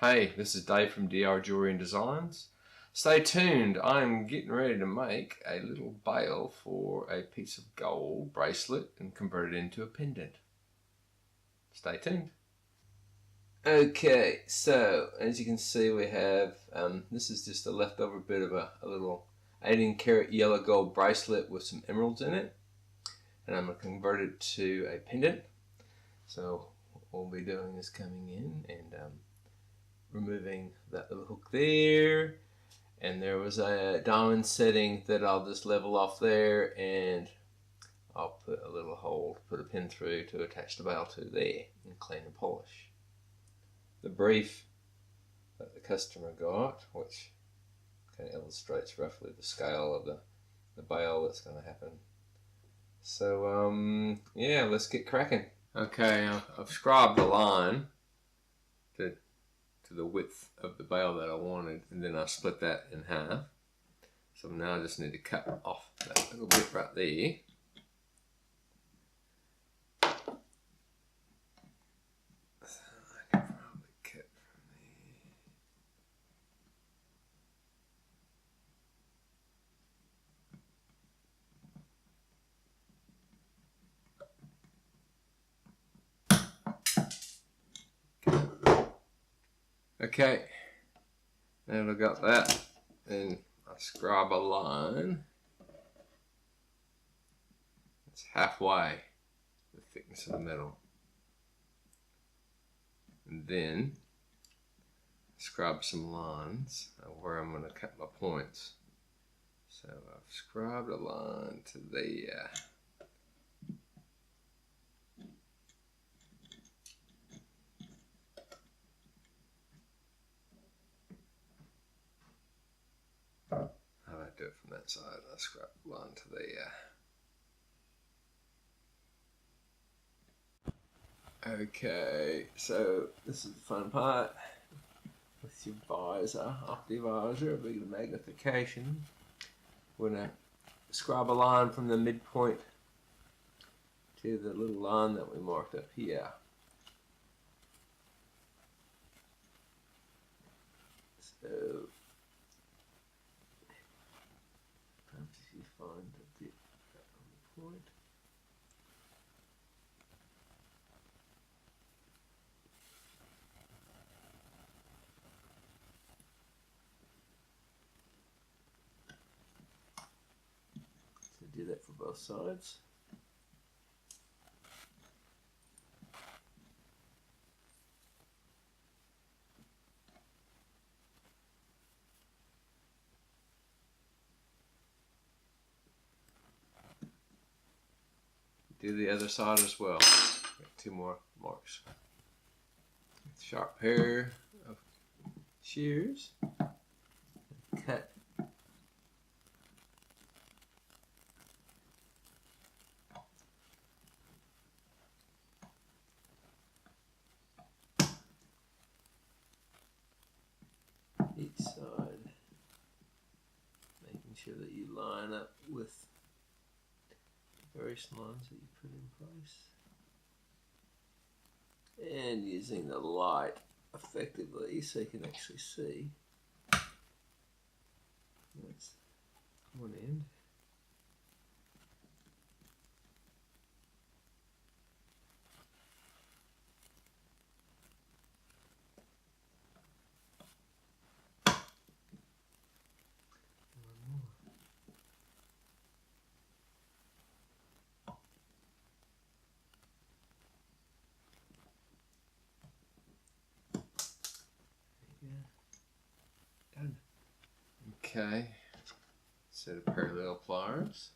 Hey, this is Dave from DR Jewellery Designs. Stay tuned, I'm getting ready to make a little bail for a piece of gold bracelet and convert it into a pendant. Stay tuned. Okay, so as you can see we have, this is just a leftover bit of a little 18 karat yellow gold bracelet with some emeralds in it. And I'm going to convert it to a pendant. So what we'll be doing is coming in and removing that little hook there, and there was a diamond setting that I'll just level off there, and I'll put a little hole, put a pin through to attach the bail to there and clean and polish. The brief that the customer got, which kind of illustrates roughly the scale of the bail that's going to happen. So yeah, let's get cracking. Okay, I've scribed the line to the width of the bail that I wanted, and then I split that in half. So now I just need to cut off that little bit right there. So I can probably cut from there. Okay, now I've got that, and I scribe a line. It's halfway the thickness of the metal, and then scribe some lines of where I'm going to cut my points. So I've scribed a line to there. How do I do it from that side? I scribe a line to there. Okay, so this is the fun part with your visor. Off the visor, a big magnification. We're going to scribe a line from the midpoint to the little line that we marked up here. So perhaps you find a bit on the point. So do that for both sides. Do the other side as well. Got two more marks. Sharp pair of shears. Cut. Each side, making sure that you line up with various lines that you put in place, and using the light effectively so you can actually see. That's one end. Done. Okay, set of parallel pliers.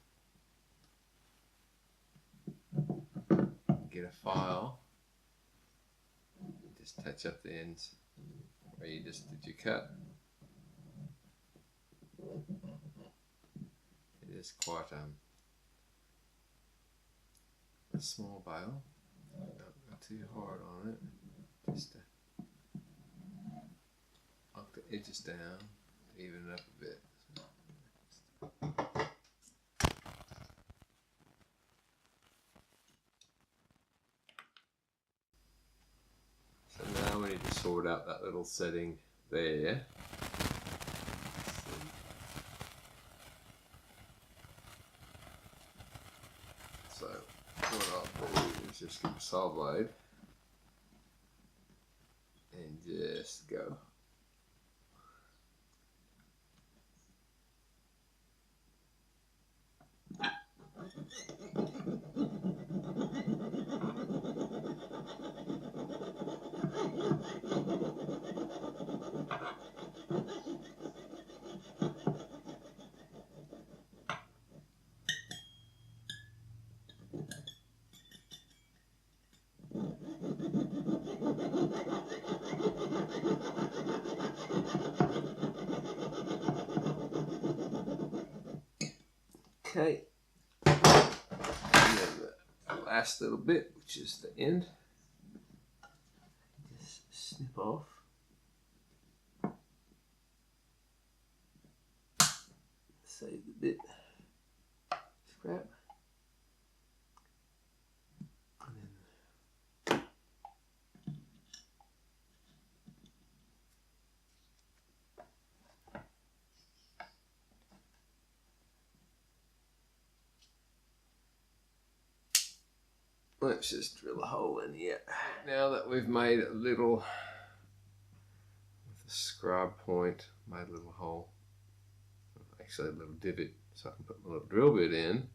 Get a file. Just touch up the ends where you just did your cut. It is quite a small bail. Don't go too hard on it. Just knock the edges down, even it up a bit. So now we need to sort out that little setting there. So what I'll do is just get the saw blade and just go. Okay, and then the last little bit, which is the end, just snip off. Save the bit, scrap, and then let's just drill a hole in here. Now that we've made a little, with a scribe point, made a little hole, actually a little divot, so I can put my little drill bit in,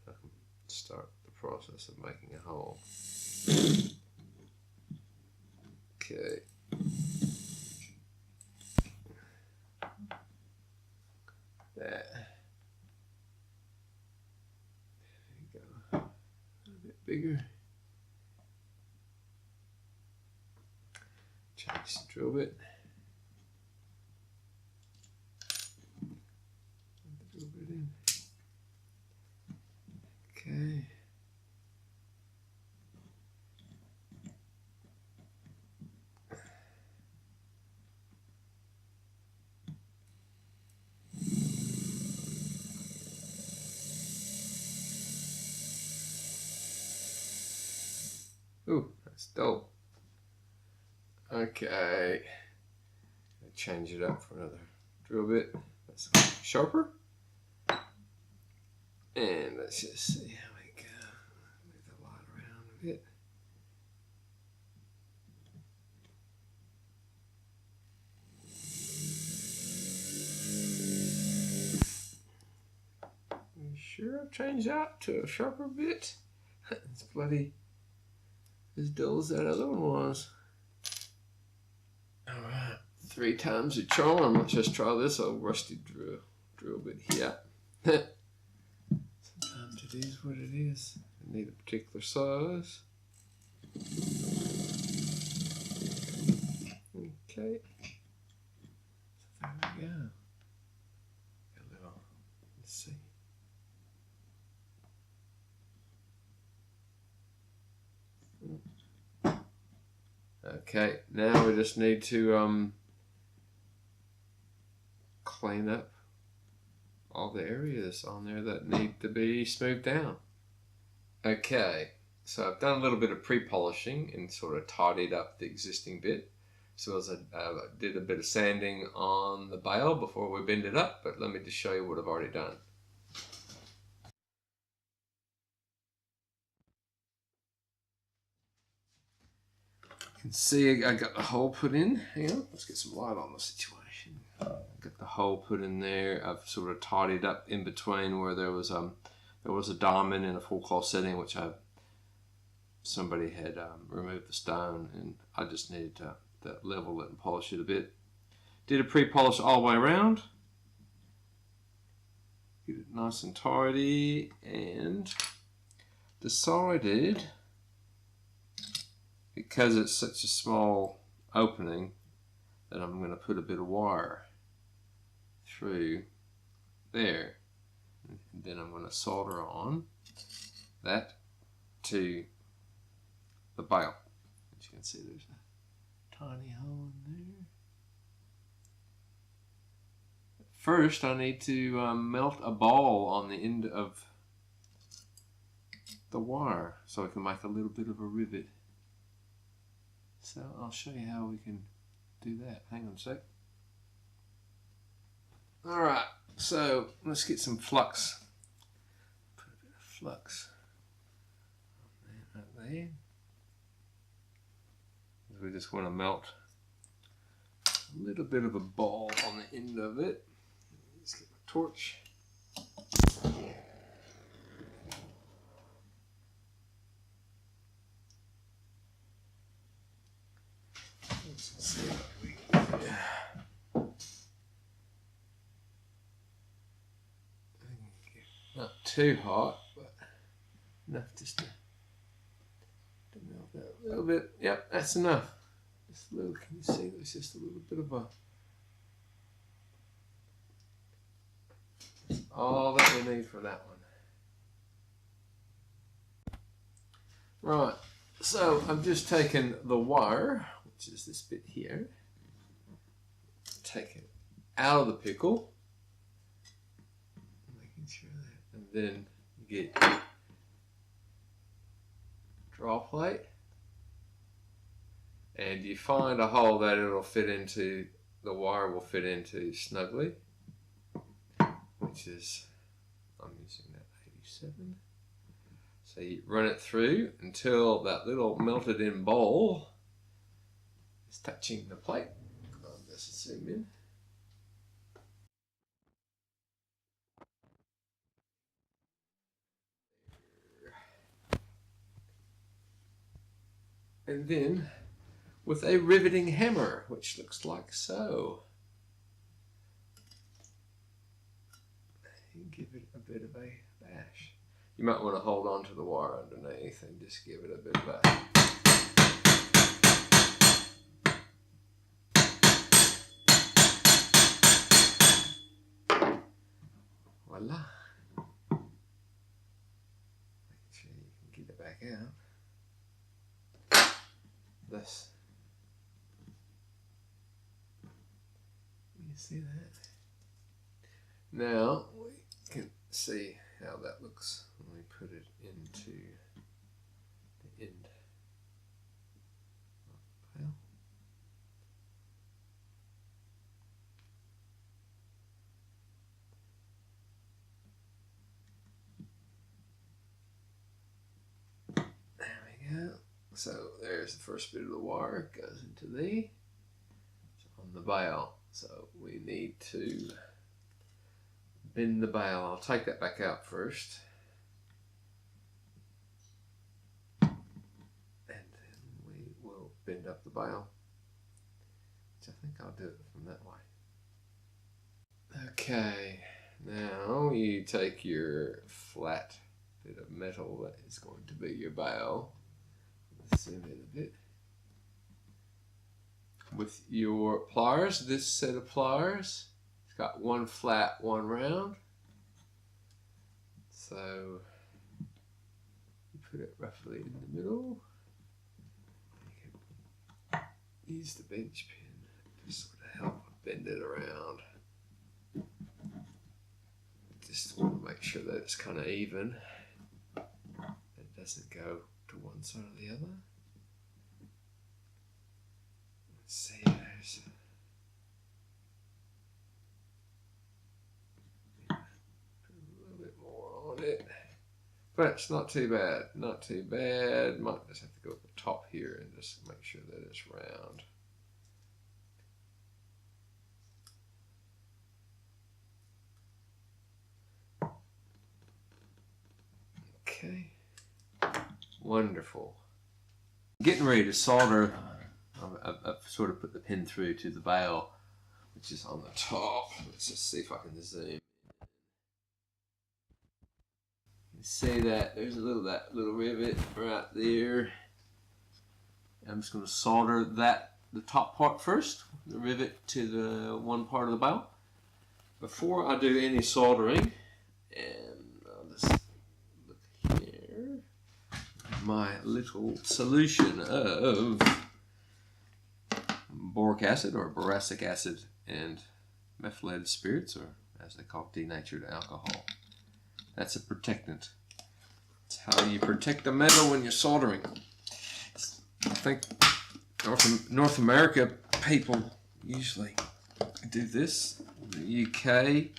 so I can start the process of making a hole. Okay. That. There you go. A little bit bigger. Change the drill bit. Put the drill bit in. Okay. Ooh, that's dope. Okay, change it up for another drill bit. That's sharper. And let's just see how we go. Move the light around a bit. You sure I've changed out to a sharper bit? It's bloody as dull as that other one was. Alright, 3 times the charm. Let's just try this old rusty drill bit here. Sometimes it is what it is. I need a particular size. Okay. So there we go. Got a little, let's see. Okay, now we just need to clean up all the areas on there that need to be smoothed down. Okay, so I've done a little bit of pre-polishing and sort of tidied up the existing bit. So as I did a bit of sanding on the bail before we bend it up, but let me just show you what I've already done. You can see I got the hole put in. Hang on, let's get some light on the situation. Got the hole put in there. I've sort of tidied up in between where there was a diamond in a full cloth setting, which somebody had removed the stone, and I just needed to level it and polish it a bit. Did a pre-polish all the way around. Get it nice and tidy, and decided, because it's such a small opening, that I'm going to put a bit of wire through there, and then I'm going to solder on that to the bail. As you can see, there's a tiny hole in there. First, I need to melt a ball on the end of the wire so I can make a little bit of a rivet. So I'll show you how we can do that. Hang on a sec. Alright, so let's get some flux. Put a bit of flux right there. We just want to melt a little bit of a ball on the end of it. Let's get my torch. Let's see what we not too hot, but enough just to melt that a little bit. Yep, that's enough. Just a little, can you see there's just a little bit of a, that's all that we need for that one. Right, so I've just taken the wire, which is this bit here, take it out of the pickle, making sure that, and then you get draw plate, and you find a hole that it'll fit into, the wire will fit into snugly, which is, I'm using that 87. So you run it through until that little melted in bowl is touching the plate. I'll just zoom in. And then with a riveting hammer, which looks like so, you give it a bit of a bash. You might want to hold on to the wire underneath and just give it a bit of a voila. Make sure you can get it back out. This. You see that? Now we can see how that looks when we put it into the end of the pail. There we go. So there's the first bit of the wire, goes into the, on the bail. So we need to bend the bail. I'll take that back out first. And then we will bend up the bail, which I think I'll do it from that way. Okay, now you take your flat bit of metal that is going to be your bail. Zoom in a bit. With your pliers, this set of pliers, it's got one flat, one round. So you put it roughly in the middle. You can use the bench pin to sort of help bend it around. Just want to make sure that it's kind of even. It doesn't go to one side or the other. Let's see, there's put a little bit more on it, but it's not too bad, not too bad. Might just have to go at the top here and just make sure that it's round. Okay, wonderful. Getting ready to solder. I've sort of put the pin through to the bail, which is on the top. Let's just see if I can zoom. You can see that there's that little rivet right there. I'm just going to solder the top part first, the rivet to the one part of the bail. Before I do any soldering, and I'll just look here, my little solution of boric acid or boracic acid and methylated spirits, or as they call it, denatured alcohol. That's a protectant. It's how you protect the metal when you're soldering. I think North America people usually do this. The UK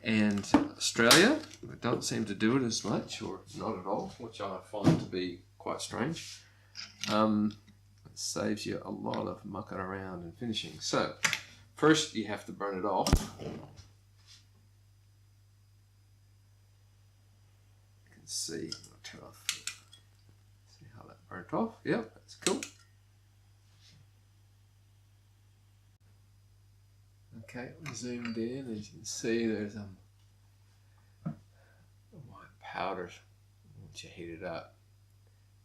and Australia, they don't seem to do it as much, or not at all, which I find to be quite strange. It saves you a lot of mucking around and finishing. So first you have to burn it off. You can see, I'll turn off. See how that burnt off? Yep, that's cool. Okay, we zoomed in. As you can see, there's white powder. Once you heat it up,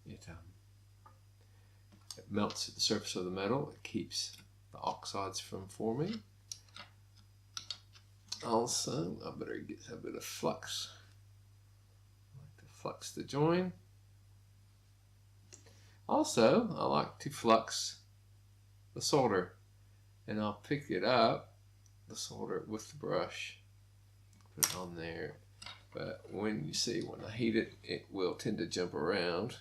it melts at the surface of the metal. It keeps the oxides from forming. Also, I better get a bit of flux. I like to flux the join. Also, I like to flux the solder, and I'll pick it up, the solder, with the brush, put it on there. But when you see, when I heat it, it will tend to jump around.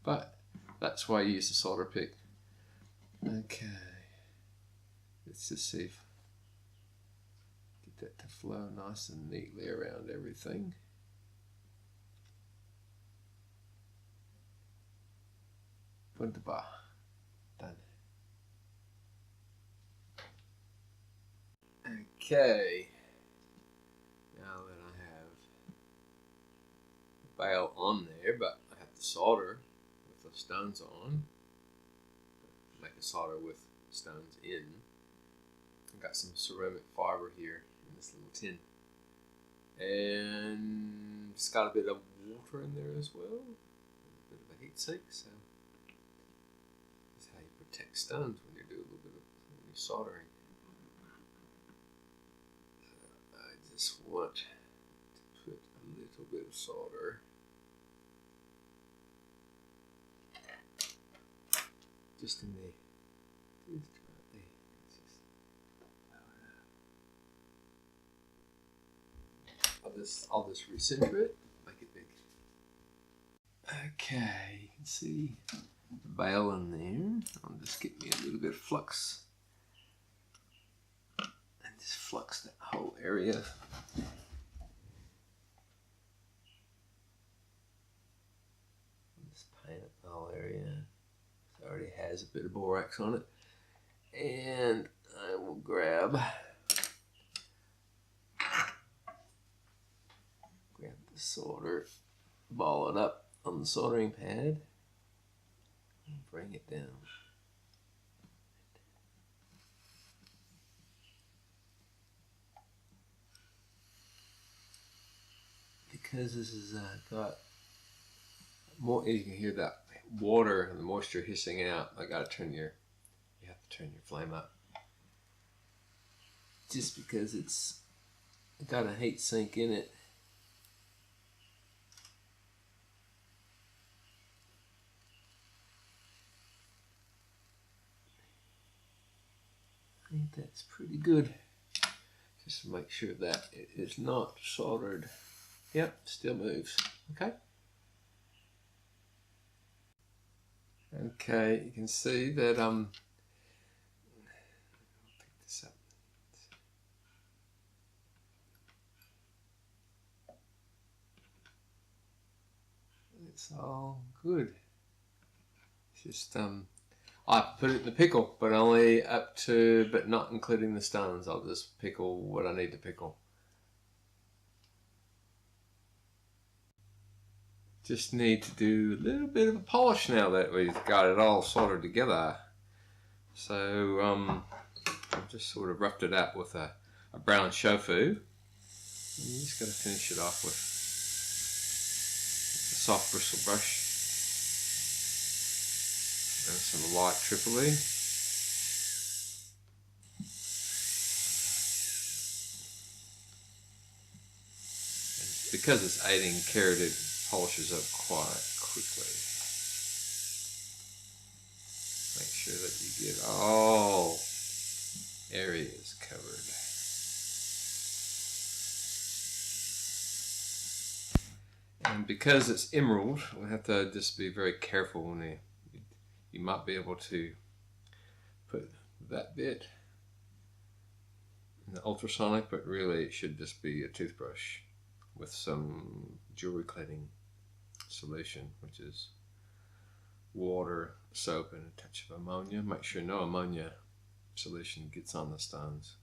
But that's why I use the solder pick. Okay, let's just see if get that to flow nice and neatly around everything. Wunderbar. Done. Okay, now that I have the bail on there, but I have to solder with the stones on. Make a solder with stones in. I've got some ceramic fiber here in this little tin, and it's got a bit of water in there as well, a bit of a heat sink. So that's how you protect stones when you do a little bit of soldering. I just want to put a little bit of solder just in the I'll just recenter it, make it big. Okay, you can see the bail in there. I'll just get me a little bit of flux and just flux that whole area. Just paint up the whole area. It already has a bit of borax on it, and I will grab the solder, ball it up on the soldering pad, and bring it down. Because this is got more, you can hear that water and the moisture hissing out. You have to turn your flame up, just because it's got a heat sink in it. I think that's pretty good. Just to make sure that it is not soldered. Yep, still moves. Okay. Okay, you can see that I'll pick this up. It's all good. It's just I put it in the pickle, but only up to, but not including the stones. I'll just pickle what I need to pickle. Just need to do a little bit of a polish now that we've got it all soldered together. So I've just sort of roughed it out with a brown shofu. And you just got to finish it off with a soft bristle brush and some light Tripoli. And because it's 18 karat, it polishes up quite quickly. Make sure that you get all areas covered. And because it's emerald, we have to just be very careful when we You might be able to put that bit in the ultrasonic, but really it should just be a toothbrush with some jewelry cleaning solution, which is water, soap, and a touch of ammonia. Make sure no ammonia solution gets on the stones.